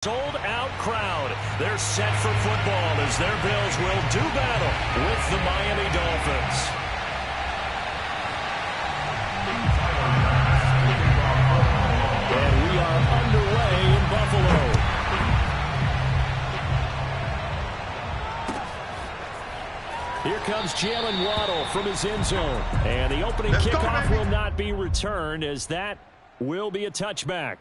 Sold-out crowd. They're set for football as their Bills will do battle with the Miami Dolphins. And we are underway in Buffalo. Here comes Jalen Waddle from his end zone. And the opening kickoff will not be returned, as that will be a touchback.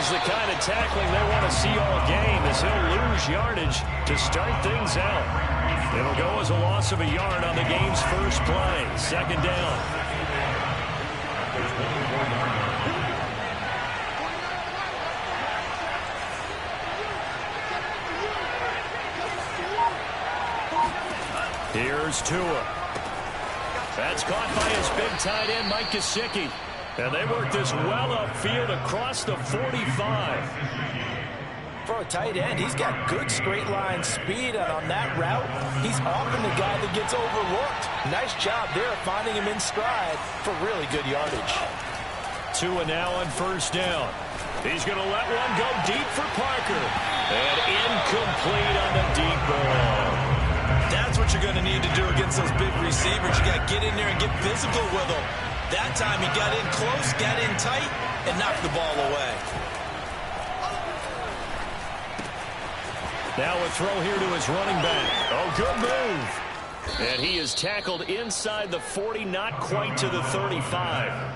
The kind of tackling they want to see all game, as he'll lose yardage to start things out. It'll go as a loss of a yard on the game's first play. Second down. Here's Tua. That's caught by his big tight end, Mike Gesicki. And they work this well upfield across the 45. For a tight end, he's got good straight line speed, and on that route, he's often the guy that gets overlooked. Nice job there finding him in stride for really good yardage. Tua now on first down. He's going to let one go deep for Parker. And incomplete on the deep ball. That's what you're going to need to do against those big receivers. You got to get in there and get physical with them. That time he got in close, got in tight, and knocked the ball away. Now a throw here to his running back. Oh, good move. And he is tackled inside the 40, not quite to the 35.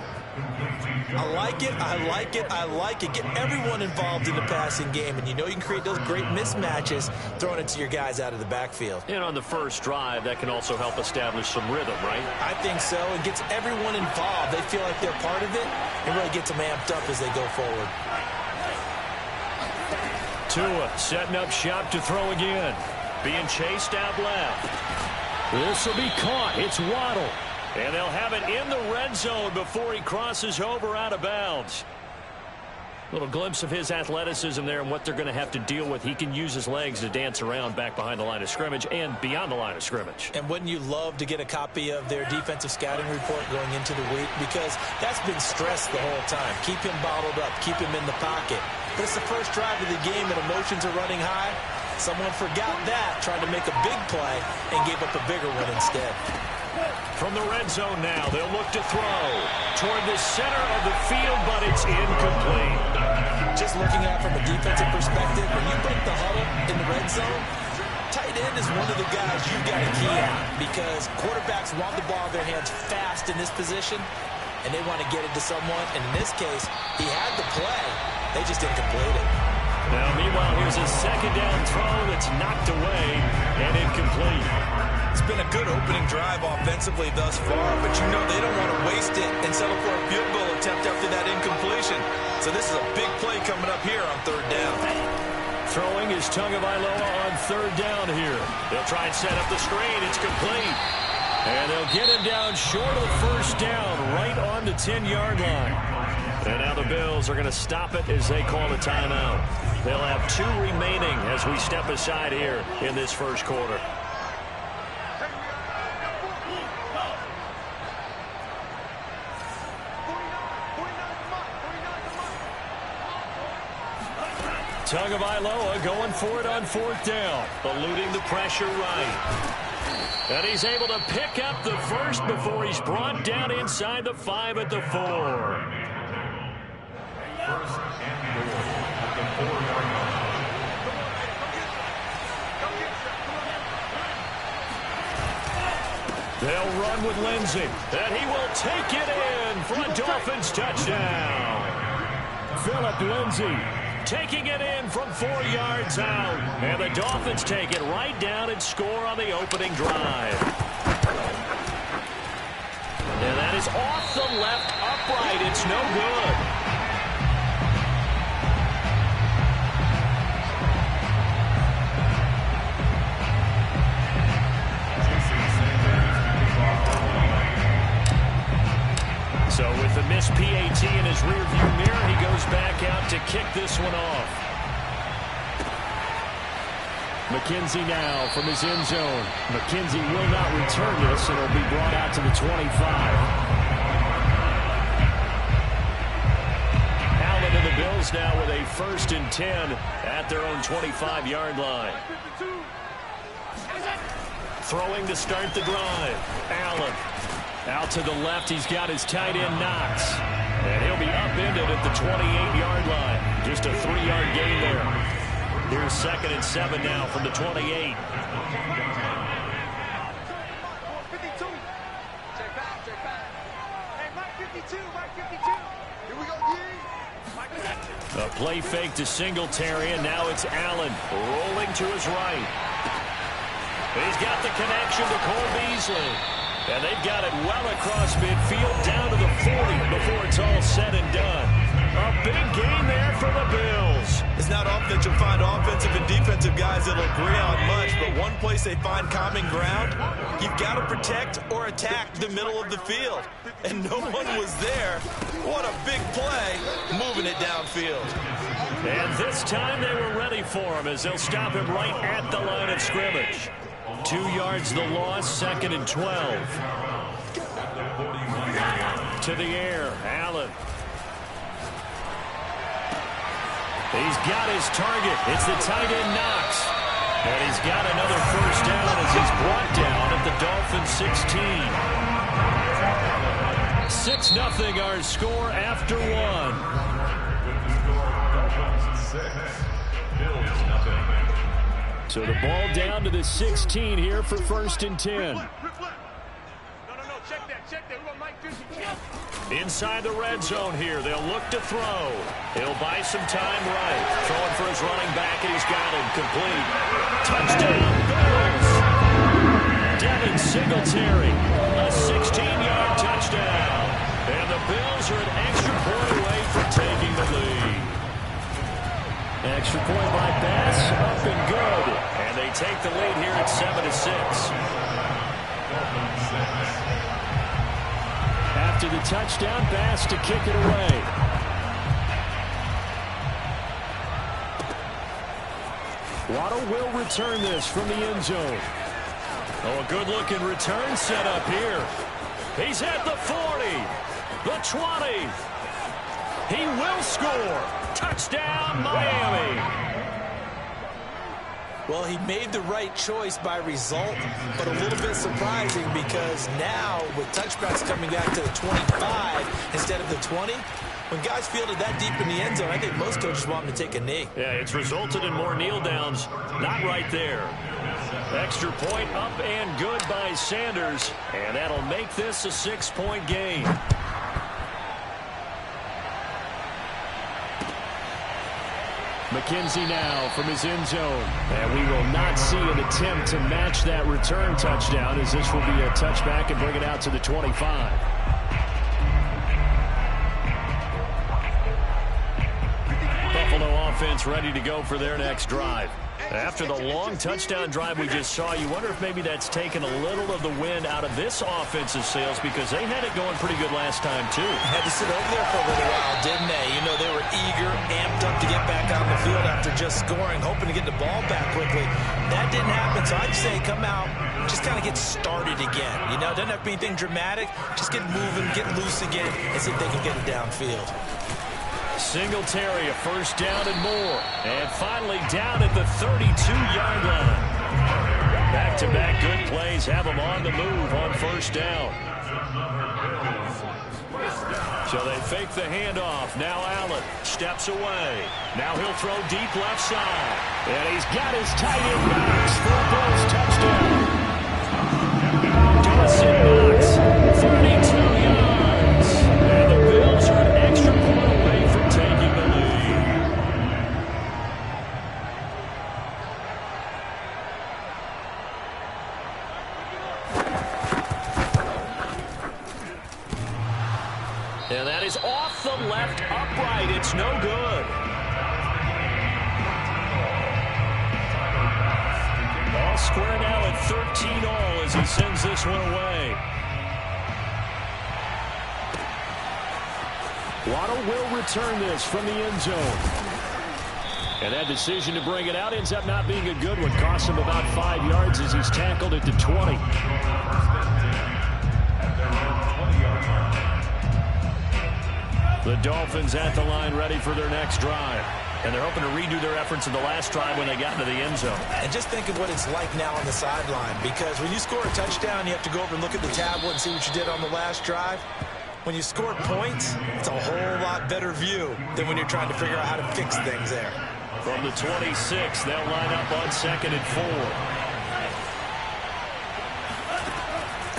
I like it, I like it, I like it. Get everyone involved in the passing game, and you know you can create those great mismatches throwing it to your guys out of the backfield. And on the first drive, that can also help establish some rhythm, right? I think so. It gets everyone involved. They feel like they're part of it, and really gets them amped up as they go forward. Tua setting up shop to throw again. Being chased out left. This will be caught. It's Waddle. And they'll have it in the red zone before he crosses over out of bounds. Little glimpse of his athleticism there and what they're going to have to deal with. He can use his legs to dance around back behind the line of scrimmage and beyond the line of scrimmage. And wouldn't you love to get a copy of their defensive scouting report going into the week? Because that's been stressed the whole time. Keep him bottled up. Keep him in the pocket. But it's the first drive of the game and emotions are running high. Someone forgot that, tried to make a big play, and gave up a bigger one instead. From the red zone now, they'll look to throw toward the center of the field, but it's incomplete. Just looking at it from a defensive perspective, when you break the huddle in the red zone, tight end is one of the guys you've got to key on, because quarterbacks want the ball in their hands fast in this position, and they want to get it to someone. And in this case, he had the play. They just didn't complete it. Now, meanwhile, here's a second down throw that's knocked away and incomplete. It's been a good opening drive offensively thus far, but you know they don't want to waste it and settle for a field goal attempt after that incompletion. So this is a big play coming up here on third down. Throwing is Tagovailoa on third down here. They'll try and set up the screen. It's complete. And they'll get him down short of the first down, right on the 10-yard line. And now the Bills are going to stop it as they call a timeout. They'll have 2 remaining as we step aside here in this first quarter. Tagovailoa going for it on fourth down, eluding the pressure right. And he's able to pick up the first before he's brought down inside the 5 at the 4. First and goal at the 4-yard line. They'll run with Lindsey, and he will take it in for a Dolphins touchdown. Phillip Lindsay taking it in from 4 yards out. And the Dolphins take it right down and score on the opening drive. And that is off the left upright. It's no good. last PAT in his rearview mirror. He goes back out to kick this one off. McKenzie now from his end zone. McKenzie will not return this, and it'll be brought out to the 25. Allen and the Bills now with a 1st and 10 at their own 25-yard line. Throwing to start the drive. Allen out to the left. He's got his tight end Knox. And he'll be upended at the 28-yard line. Just a 3-yard gain there. Here's 2nd and 7 now from the 28. A play fake to Singletary, and now it's Allen rolling to his right. He's got the connection to Cole Beasley. And they've got it well across midfield down to the 40 before it's all said and done. A big gain there for the Bills. It's not often that you'll find offensive and defensive guys that'll agree on much, but one place they find common ground, you've got to protect or attack the middle of the field. And no one was there. What a big play, moving it downfield. And this time they were ready for him as they'll stop him right at the line of scrimmage. 2 yards the loss, 2nd and 12. To the air, Allen. He's got his target. It's the tight end Knox. And he's got another 1st down as he's brought down at the Dolphins' 16. 6-0 our score after 1. So the ball down to the 16 here for 1st and 10. Inside the red zone here. They'll look to throw. He'll buy some time right. Throwing for his running back, and he's got him complete. Touchdown, Bills. Devin Singletary. A 16-yard touchdown. And the Bills are an extra point away from taking the lead. Extra point by Bass, up and good. And they take the lead here at 7-6. After the touchdown, Bass to kick it away. Waddle will return this from the end zone. Oh, a good-looking return set up here. He's at the 40, the 20. He will score. Touchdown, Miami. Well, he made the right choice by result, but a little bit surprising because now with touchbacks coming back to the 25 instead of the 20, when guys fielded that deep in the end zone, I think most coaches want them to take a knee. Yeah, it's resulted in more kneel downs. Not right there. Extra point up and good by Sanders, and that'll make this a 6-point game. McKenzie now from his end zone. And we will not see an attempt to match that return touchdown, as this will be a touchback and bring it out to the 25. Buffalo offense ready to go for their next drive. After the long touchdown drive we just saw, you wonder if maybe that's taken a little of the wind out of this offensive sails, because they had it going pretty good last time, too. Had to sit over there for a little while, didn't they? You know, they were eager, amped up to get back on the field after just scoring, hoping to get the ball back quickly. That didn't happen, so I'd say come out, just kind of get started again. You know, doesn't have to be anything dramatic. Just get moving, get loose again, and see if they can get it downfield. Singletary, a 1st down and more. And finally down at the 32-yard line. Back-to-back good plays have them on the move on 1st down. So they fake the handoff. Now Allen steps away. Now he'll throw deep left side. And he's got his tight end Knox for a Bills touchdown. Dawson Knox, 32 yards. And the Bills are an extra point away from taking the lead. And that is off the left upright. It's no good. All square now at 13 all as he sends this one away. Waddle will return this from the end zone. And that decision to bring it out ends up not being a good one. Costs him about 5 yards as he's tackled at the 20. The Dolphins at the line ready for their next drive. And they're hoping to redo their efforts in the last drive when they got into the end zone. And just think of what it's like now on the sideline. Because when you score a touchdown, you have to go over and look at the tablet and see what you did on the last drive. When you score points, it's a whole lot better view than when you're trying to figure out how to fix things there. From the 26, they'll line up on 2nd and 4.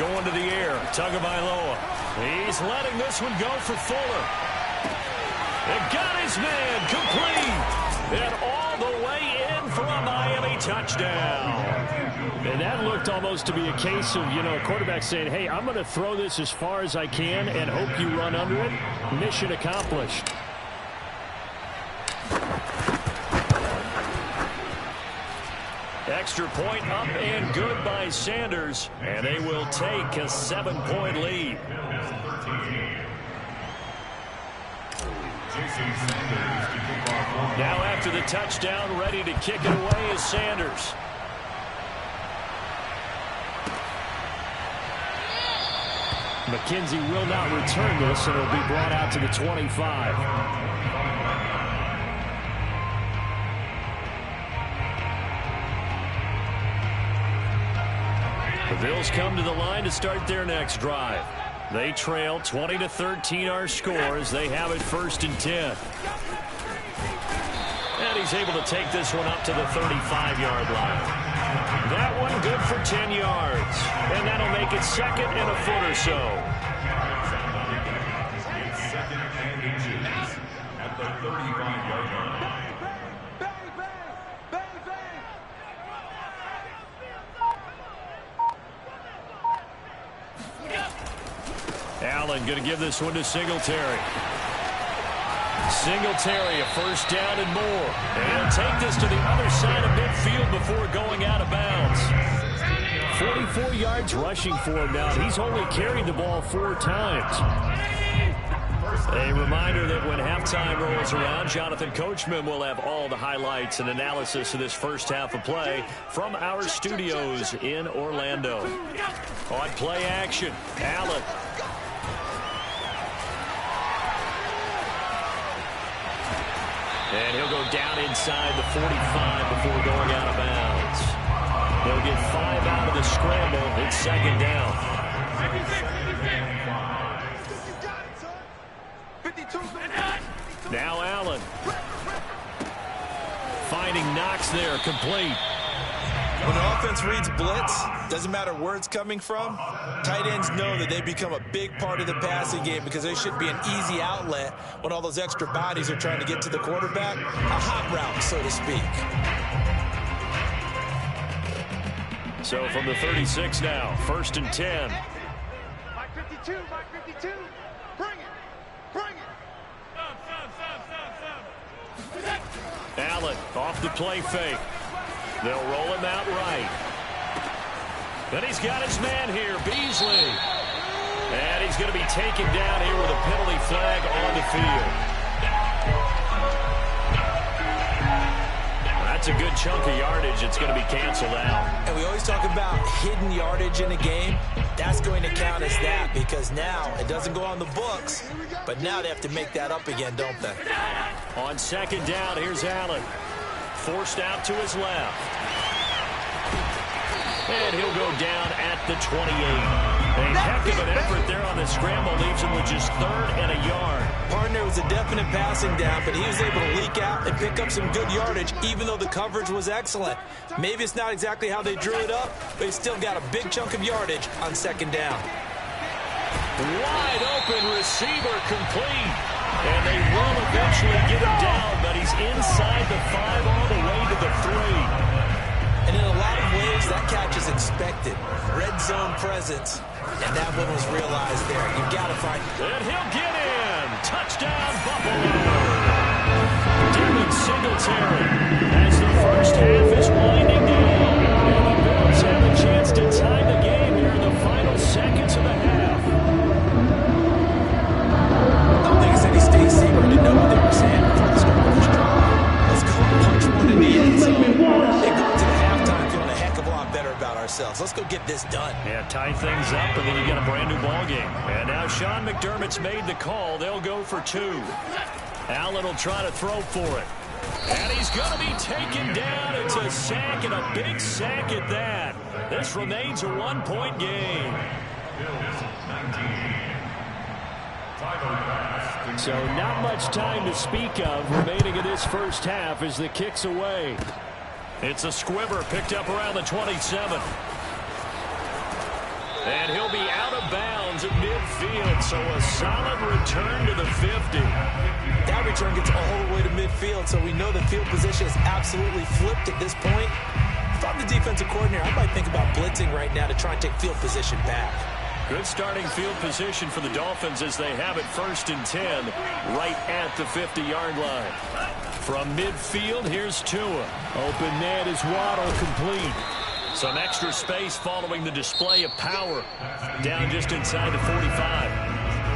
Going to the air, Tagovailoa. He's letting this one go for Fuller. It got his man complete. And all the way in for a Miami touchdown. And that looked almost to be a case of, a quarterback saying, hey, I'm going to throw this as far as I can and hope you run under it. Mission accomplished. Extra point up and good by Sanders. And they will take a 7-point lead. Now after the touchdown, ready to kick it away is Sanders. McKenzie will not return this, and it'll be brought out to the 25. The Bills come to the line to start their next drive. They trail 20-13 our score as they have it 1st and 10. And he's able to take this one up to the 35-yard line. That one good for 10 yards. And that'll make it 2nd and a foot or so. Second and inches at the 35-yard line. Allen going to give this one to Singletary. Singletary, a 1st down and more. And take this to the other side of midfield before going out of bounds. 44 yards rushing for him now. He's only carried the ball 4 times. A reminder that when halftime rolls around, Jonathan Coachman will have all the highlights and analysis of this first half of play from our studios in Orlando. On play action, Allen. And he'll go down inside the 45 before going out of bounds. They'll get 5 out of the scramble. It's 2nd down. Now Allen. Finding Knox there, complete. When the offense reads blitz, doesn't matter where it's coming from, tight ends know that they become a big part of the passing game because they should be an easy outlet when all those extra bodies are trying to get to the quarterback. A hot route, so to speak. So from the 36 now, 1st and 10. Mike 52, Mike 52. Bring it. Bring it. Allen off the play fake. They'll roll him out right. Then he's got his man here, Beasley. And he's going to be taken down here with a penalty flag on the field. That's a good chunk of yardage. It's going to be canceled out. And we always talk about hidden yardage in a game. That's going to count as that because now it doesn't go on the books, but now they have to make that up again, don't they? On 2nd down, here's Allen. Forced out to his left. And he'll go down at the 28. A heck of an effort there on the scramble. Leaves him with just 3rd and a yard. Partner was a definite passing down, but he was able to leak out and pick up some good yardage, even though the coverage was excellent. Maybe it's not exactly how they drew it up, but he still got a big chunk of yardage on 2nd down. Wide open receiver complete. And they will eventually get him down, but he's inside the 5 all the way to the 3. And in a lot of ways, that catch is expected. Red zone presence. And that one was realized there. You've got to find... And he'll get in. Touchdown, Buffalo. Devin Singletary as the first half is winding down. And the Bills have a chance to tie the game here in the final seconds of the half. I don't think it's any ourselves. Let's go get this done. Yeah, tie things up, and then you get a brand new ball game. And now Sean McDermott's made the call. They'll go for 2. Allen will try to throw for it. And he's going to be taken down. It's a sack, and a big sack at that. This remains a 1-point game. So not much time to speak of remaining in this first half as the kick's away. It's a squibber picked up around the 27. And he'll be out of bounds at midfield, so a solid return to the 50. That return gets all the way to midfield, so we know the field position is absolutely flipped at this point. If I'm the defensive coordinator, I might think about blitzing right now to try and take field position back. Good starting field position for the Dolphins as they have it 1st and 10 right at the 50-yard line. From midfield, here's Tua. Open man is Waddle, complete. Some extra space following the display of power. Down just inside the 45.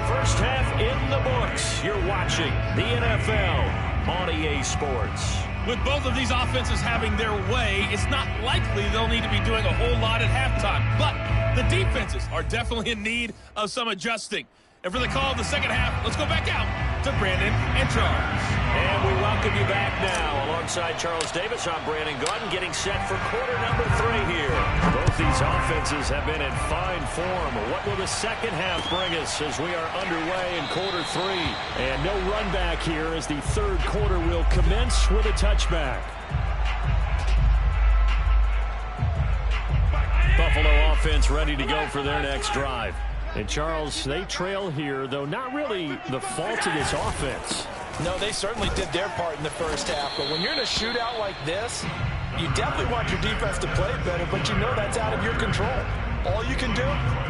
First half in the books. You're watching the NFL on EA Sports. With both of these offenses having their way, it's not likely they'll need to be doing a whole lot at halftime. But the defenses are definitely in need of some adjusting. And for the call of the second half, let's go back out to Brandon and Charles. And we welcome you back now. Alongside Charles Davis, I'm Brandon Gaudin, getting set for quarter number 3 here. Both these offenses have been in fine form. What will the second half bring us as we are underway in quarter 3? And no run back here as the third quarter will commence with a touchback. Buffalo offense ready to go for their next drive. And Charles, they trail here, though not really the fault of this offense. No, they certainly did their part in the first half. But when you're in a shootout like this, you definitely want your defense to play better, but you know that's out of your control. All you can do,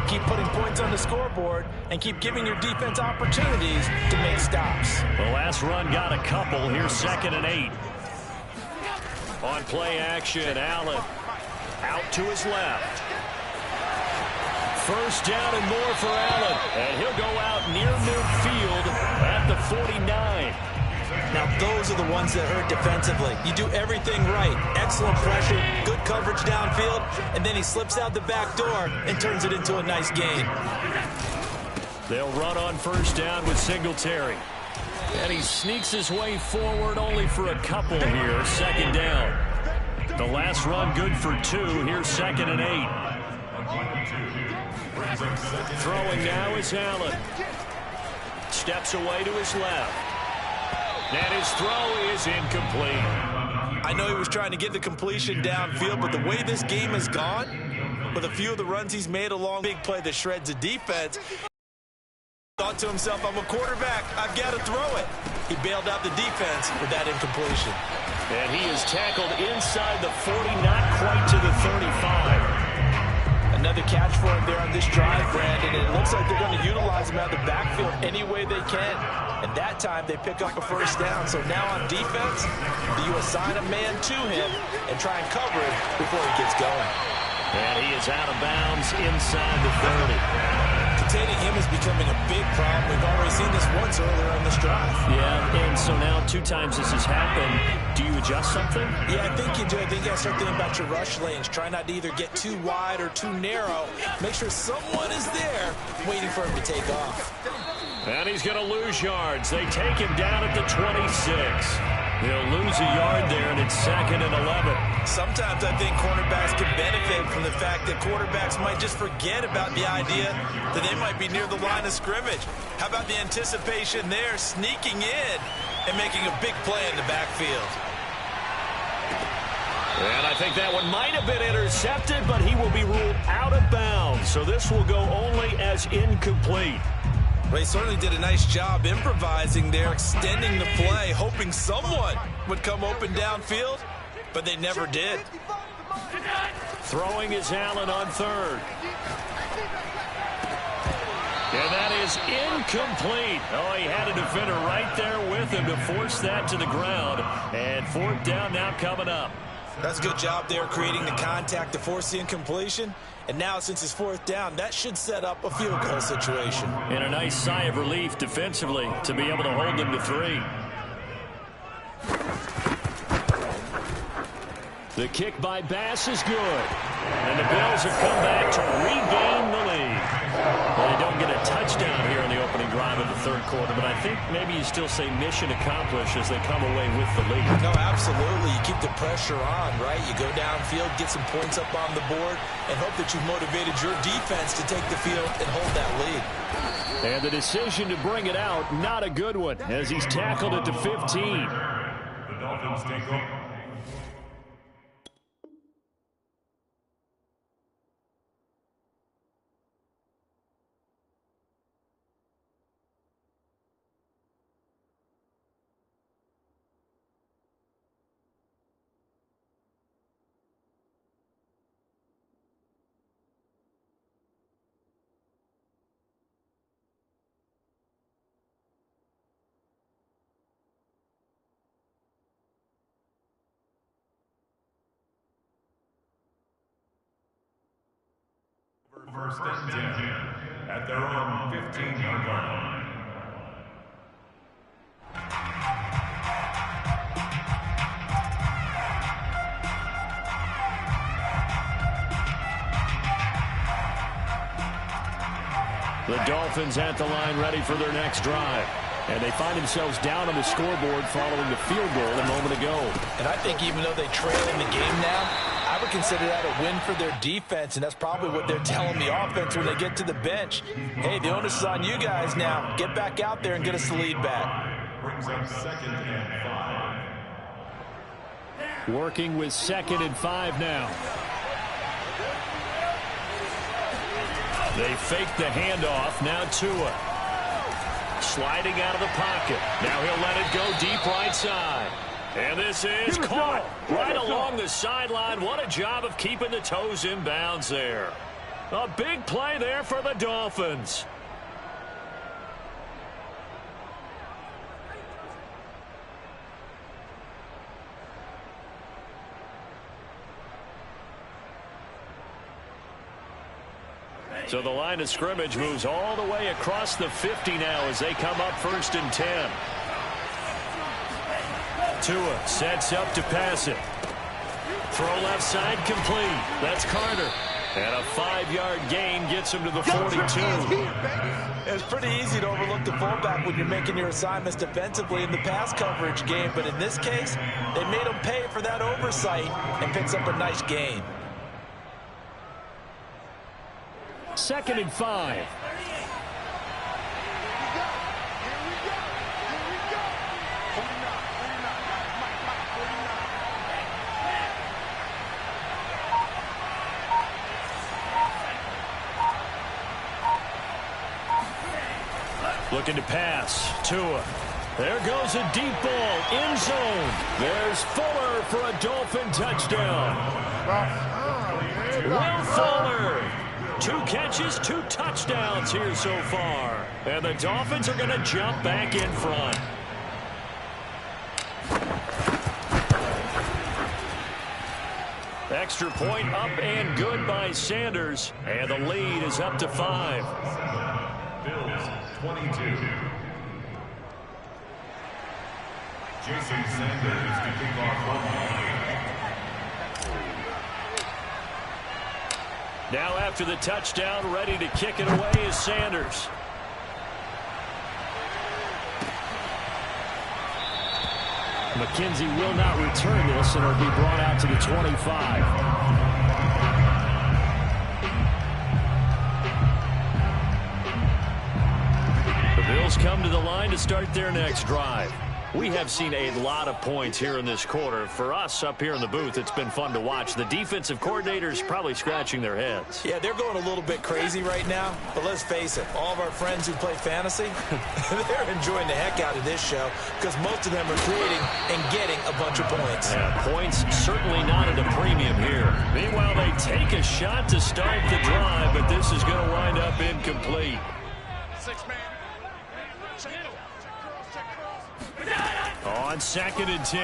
keep putting points on the scoreboard and keep giving your defense opportunities to make stops. The last run got a couple. Here's 2nd and 8. On play action, Allen out to his left. First down and more for Allen. And he'll go out near midfield at the 49. Now, those are the ones that hurt defensively. You do everything right. Excellent pressure, good coverage downfield, and then he slips out the back door and turns it into a nice gain. They'll run on first down with Singletary. And he sneaks his way forward only for a couple here. 2nd down. The last run good for 2. Here's 2nd and 8. Throwing now is Allen. Steps away to his left. And his throw is incomplete. I know he was trying to get the completion downfield, but the way this game has gone, with a few of the runs he's made along big play that shreds the defense, thought to himself, I'm a quarterback, I've got to throw it. He bailed out the defense with that incompletion. And he is tackled inside the 40, not quite to the 35. Another catch for him there on this drive, Brandon, and it looks like they're going to utilize him out of the backfield any way they can. And that time they pick up a first down. So now on defense, do you assign a man to him and try and cover him before he gets going? And he is out of bounds inside the 30. Containing him is becoming a big problem. We've already seen this once earlier on this drive. Yeah, and so now 2 times this has happened. Do you adjust something? Yeah, I think you do. I think you got to start thinking about your rush lanes. Try not to either get too wide or too narrow. Make sure someone is there waiting for him to take off. And he's going to lose yards. They take him down at the 26. He'll lose a yard there, and it's 2nd and 11. Sometimes I think cornerbacks can benefit from the fact that quarterbacks might just forget about the idea that they might be near the line of scrimmage. How about the anticipation there, sneaking in and making a big play in the backfield? And I think that one might have been intercepted, but he will be ruled out of bounds. So this will go only as incomplete. Well, he certainly did a nice job improvising there, extending the play, hoping someone would come open downfield, but they never did. Throwing is Allen on 3rd. And that is incomplete. Oh, he had a defender right there with him to force that to the ground. And 4th down now coming up. That's a good job there, creating the contact to force the incompletion. And now, since it's 4th down, that should set up a field goal situation. And a nice sigh of relief defensively to be able to hold them to 3. The kick by Bass is good. And the Bills have come back to regain the lead. Well, they don't get a touchdown here in the opening drive of the third quarter, but I think maybe you still say mission accomplished as they come away with the lead. No, absolutely. You keep the pressure on, right? You go downfield, get some points up on the board, and hope that you've motivated your defense to take the field and hold that lead. And the decision to bring it out, not a good one, as he's tackled at the 15. The Dolphins take over. First and 10 at their own 15-yard line. The Dolphins at the line ready for their next drive. And they find themselves down on the scoreboard following the field goal a moment ago. And I think even though they trail in the game now, I would consider that a win for their defense, and that's probably what they're telling the offense when they get to the bench. Hey, the onus is on you guys now. Get back out there and get us the lead back. Brings up 2nd and 5. Working with 2nd and 5 now. They fake the handoff. Now Tua. Sliding out of the pocket. Now he'll let it go deep right side. And this is caught right along the sideline. What a job of keeping the toes in bounds there. A big play there for the Dolphins. So the line of scrimmage moves all the way across the 50 now as they come up 1st and 10. Tua sets up to pass it. Throw left side complete. That's Carter. And a 5-yard gain gets him to the 42. It's pretty easy to overlook the fullback when you're making your assignments defensively in the pass coverage game. But in this case, they made him pay for that oversight and picks up a nice gain. 2nd and 5. Looking to pass. Tua. There goes a deep ball. End zone. There's Fuller for a Dolphin touchdown. Will Fuller. 2 catches, 2 touchdowns here so far. And the Dolphins are going to jump back in front. Extra point up and good by Sanders. And the lead is up to 5. Bills 22. Jason Sanders to kick off one. Now after the touchdown, ready to kick it away is Sanders. McKenzie will not return this, and it'll be brought out to the 25. The Bills come to the line to start their next drive. We have seen a lot of points here in this quarter. For us up here in the booth, it's been fun to watch. The defensive coordinators probably scratching their heads. Yeah, they're going a little bit crazy right now. But let's face it, all of our friends who play fantasy, they're enjoying the heck out of this show because most of them are creating and getting a bunch of points. Yeah, points certainly not at a premium here. Meanwhile, they take a shot to start the drive, but this is going to wind up incomplete. 6-man. On 2nd and 10,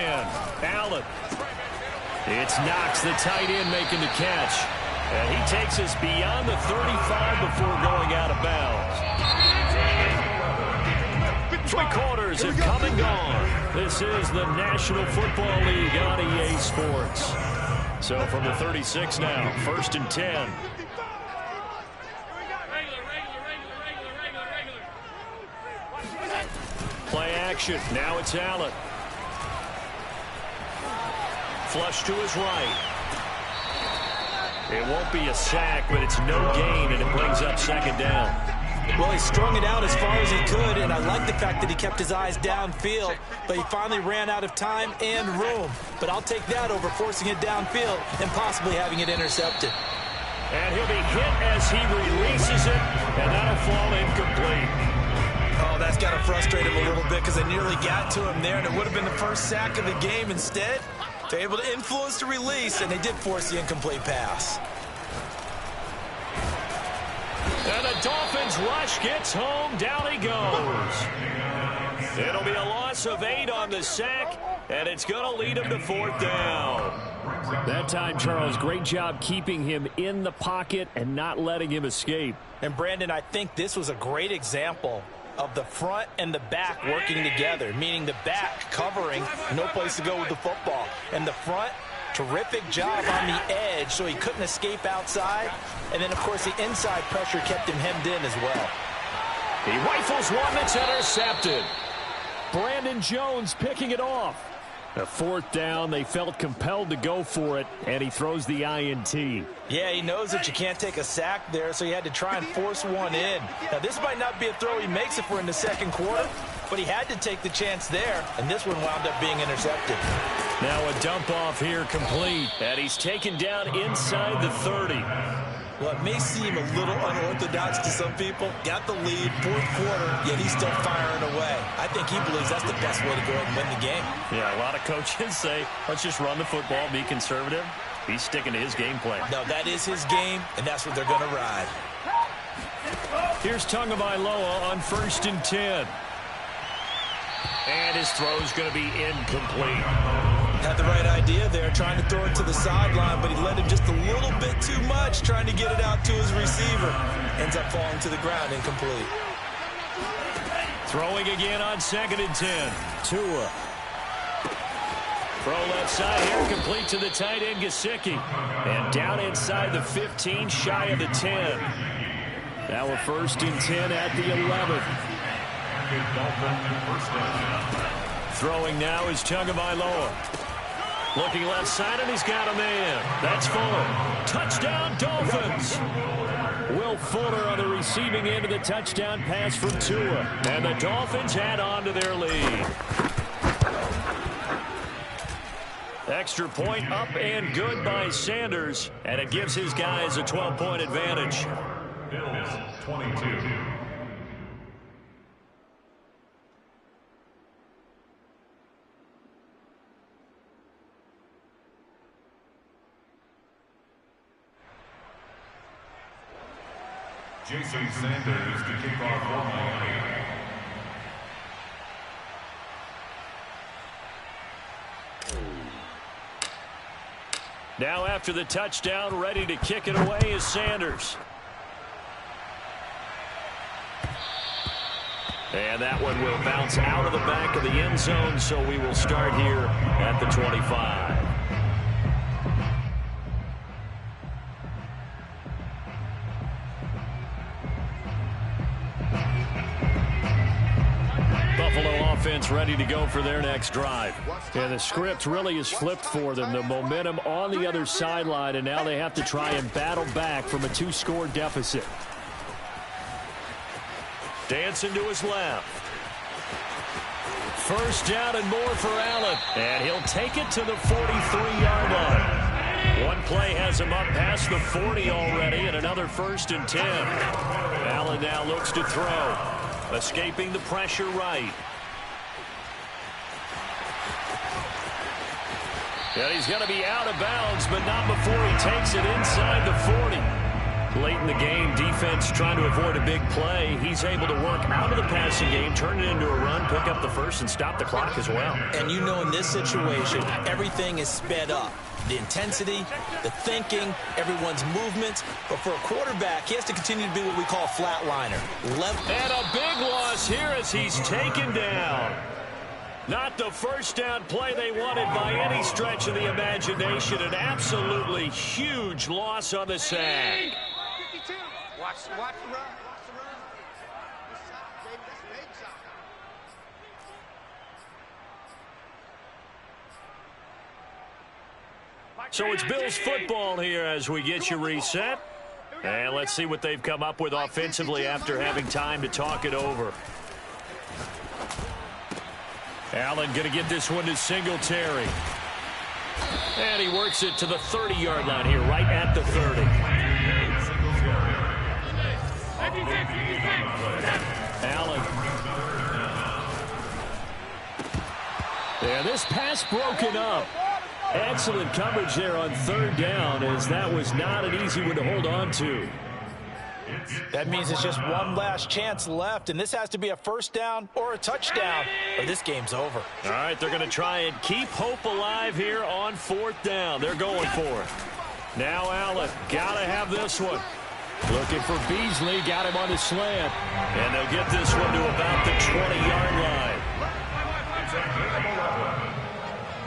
Allen. It's Knox, the tight end, making the catch. And he takes us beyond the 35 before going out of bounds. 3 quarters have come and gone. This is the National Football League on EA Sports. So from the 36 now, 1st and 10. Play action. Now it's Allen. Flush to his right. It won't be a sack, but it's no gain, and it brings up 2nd down. Well, he strung it out as far as he could, and I like the fact that he kept his eyes downfield, but he finally ran out of time and room. But I'll take that over forcing it downfield and possibly having it intercepted. And he'll be hit as he releases it, and that'll fall incomplete. Oh, that's got to frustrate him a little bit because they nearly got to him there, and it would have been the first sack of the game. Instead, they're able to influence the release, and they did force the incomplete pass. And the Dolphins rush gets home. Down he goes. It'll be a loss of 8 on the sack, and it's going to lead him to 4th down. That time, Charles, great job keeping him in the pocket and not letting him escape. And, Brandon, I think this was a great example of the front and the back working together, meaning the back covering, no place to go with the football, and the front, terrific job on the edge so he couldn't escape outside. And then, of course, the inside pressure kept him hemmed in as well. He rifles one that's intercepted. Brandon Jones picking it off. A 4th down, they felt compelled to go for it, and he throws the INT. Yeah, he knows that you can't take a sack there, so he had to try and force one in. Now, this might not be a throw he makes if we're in the 2nd quarter, but he had to take the chance there, and this one wound up being intercepted. Now a dump off here complete, and he's taken down inside the 30. Well, it may seem a little unorthodox to some people. Got the lead, 4th quarter, yet he's still firing away. I think he believes that's the best way to go ahead and win the game. Yeah, a lot of coaches say, let's just run the football, be conservative. He's sticking to his game plan. No, that is his game, and that's what they're going to ride. Here's Tagovailoa on 1st and 10. And his throw's going to be incomplete. Had the right idea there, trying to throw it to the sideline, but he led him just a little bit too much, trying to get it out to his receiver. Ends up falling to the ground, incomplete. Throwing again on 2nd and 10. Tua. Throw left side here, complete to the tight end, Gesicki. And down inside the 15, shy of the 10. Now a 1st and 10 at the 11. Throwing now is Tagovailoa. Looking left side, and he's got a man. That's Fuller. Touchdown, Dolphins. Will Fuller on the receiving end of the touchdown pass from Tua. And the Dolphins add on to their lead. Extra point up and good by Sanders. And it gives his guys a 12-point advantage. Bills 22. Jason Sanders to kick off for Miami. Now after the touchdown, ready to kick it away is Sanders. And that one will bounce out of the back of the end zone, so we will start here at the 25. Buffalo offense ready to go for their next drive. And the script really is flipped for them. The momentum on the other sideline, and now they have to try and battle back from a 2-score deficit. Dancing to his left. 1st down and more for Allen. And he'll take it to the 43-yard line. One play has him up past the 40 already, and another 1st and 10. Allen now looks to throw. Escaping the pressure right. And he's going to be out of bounds, but not before he takes it inside the 40. Late in the game, defense trying to avoid a big play. He's able to work out of the passing game, turn it into a run, pick up the first, and stop the clock as well. And you know in this situation, everything is sped up. The intensity, the thinking, everyone's movements. But for a quarterback, he has to continue to be what we call a flatliner. And a big loss here as he's taken down. Not the first down play they wanted by any stretch of the imagination. An absolutely huge loss on the sack. 52. Watch the run. Watch the run. This side, baby. That's big side. So it's Bills football here as we get you reset. And let's see what they've come up with offensively after having time to talk it over. Allen going to get this one to Singletary. And he works it to the 30-yard line here, right at the 30. Allen. And this pass broken up. Excellent coverage there on third down, as that was not an easy one to hold on to. That means it's just one last chance left, and this has to be a first down or a touchdown, or this game's over. All right, they're going to try and keep hope alive here on fourth down. They're going for it. Now Allen, got to have this one. Looking for Beasley, got him on his slant. And they'll get this one to about the 20-yard line.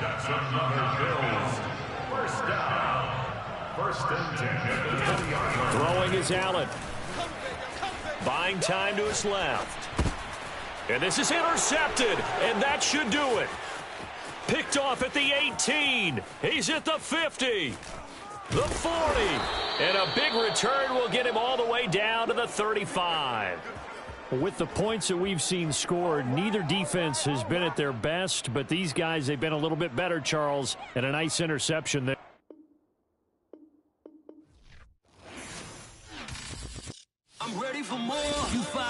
That's another Bills. First down. First and 10 at the 20-yard line. Throwing is Allen. Buying time to his left. And this is intercepted, and that should do it. Picked off at the 18. He's at the 50. The 40. And a big return will get him all the way down to the 35. With the points that we've seen scored, neither defense has been at their best, but these guys, they've been a little bit better, Charles, and a nice interception there. I'm ready for more. You fired